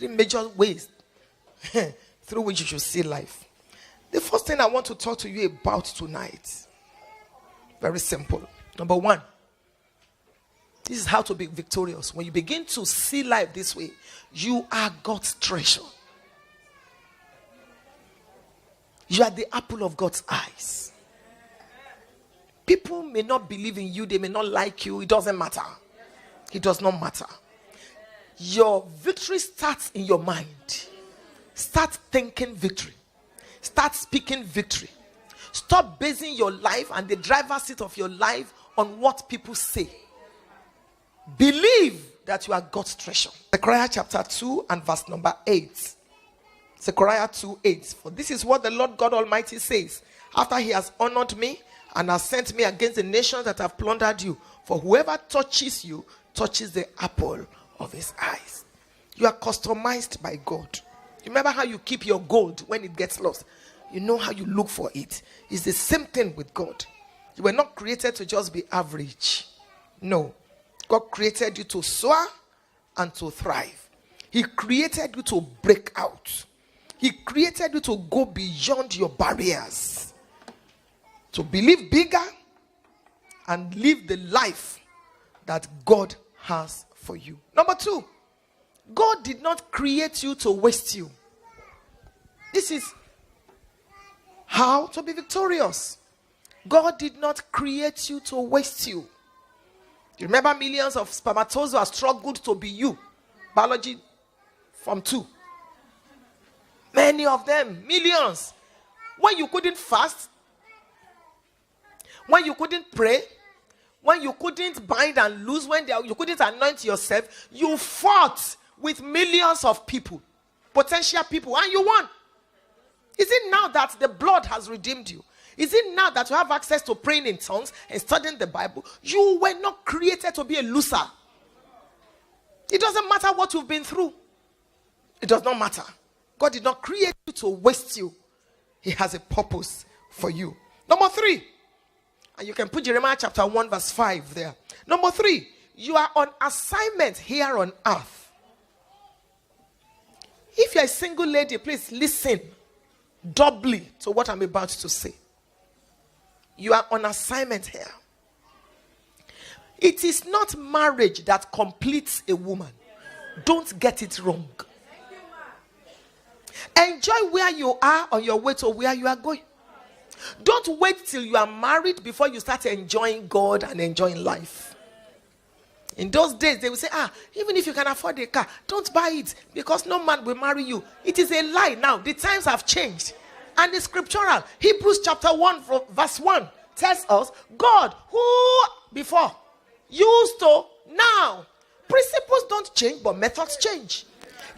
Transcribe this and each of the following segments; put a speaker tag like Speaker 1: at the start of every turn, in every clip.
Speaker 1: Three major ways through which you should see life. The first thing I want to talk to you about tonight, very simple. Number one, this is how to be victorious. When you begin to see life this way, you are God's treasure. You are the apple of God's eyes. People may not believe in you, they may not like you, it doesn't matter. It does not matter. Your victory starts in your mind. Start thinking victory. Start speaking victory. Stop basing your life and the driver's seat of your life on what people say. Believe that you are God's treasure. Zechariah chapter 2 and verse number 8. Zechariah 2:8. For this is what the Lord God Almighty says. After he has honored me and has sent me against the nations that have plundered you. For whoever touches you touches the apple of his eyes. You are customized by God. You remember how you keep your gold when it gets lost? You know how you look for it. It's the same thing with God. You were not created to just be average. No. God created you to soar and to thrive. He created you to break out. He created you to go beyond your barriers. To believe bigger and live the life that God has for you. Number two, God did not create you to waste you. This is how to be victorious. God did not create you to waste you. You remember millions of spermatozoa struggled to be you. Biology from 2. Many of them, millions. When you couldn't fast, when you couldn't pray, when you couldn't bind and loose, when you couldn't anoint yourself, you fought with millions of people, potential people, and you won. Is it now that the blood has redeemed you? Is it now that you have access to praying in tongues and studying the Bible? You were not created to be a loser. It doesn't matter what you've been through. It does not matter. God did not create you to waste you. He has a purpose for you. Number 3. And you can put Jeremiah chapter 1 verse 5 there. Number 3. You are on assignment here on earth. If you're a single lady, please listen doubly to what I'm about to say. You are on assignment here. It is not marriage that completes a woman. Don't get it wrong. Enjoy where you are on your way to where you are going. Don't wait till you are married before you start enjoying God and enjoying life. In those days, they will say, even if you can afford a car, don't buy it because no man will marry you. It is a lie now. The times have changed. And it's scriptural. Hebrews chapter 1 verse 1 tells us, God, who before used to now. Principles don't change, but methods change.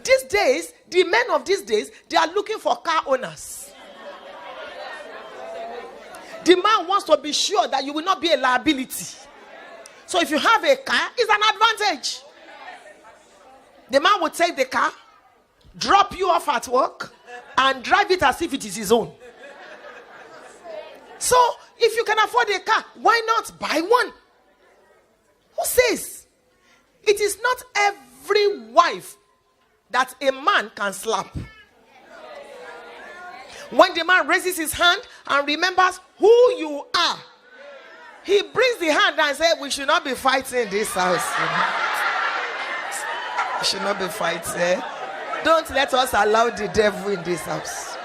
Speaker 1: These days, the men of these days, they are looking for car owners. The man wants to be sure that you will not be a liability. So if you have a car, it's an advantage. The man will take the car, drop you off at work, and drive it as if it is his own. So if you can afford a car, why not buy one? Who says? It is not every wife that a man can slap. When the man raises his hand and remembers who you are, he brings the hand and says, we should not be fighting in this house. We should not be fighting. Don't let us allow the devil in this house.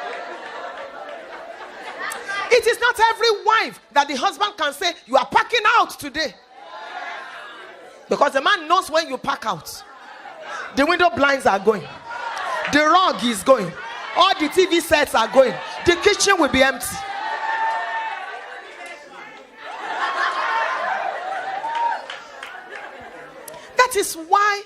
Speaker 1: It is not every wife that the husband can say, you are packing out today. Because the man knows when you pack out. The window blinds are going. The rug is going. All the TV sets are going. The kitchen will be empty. That is why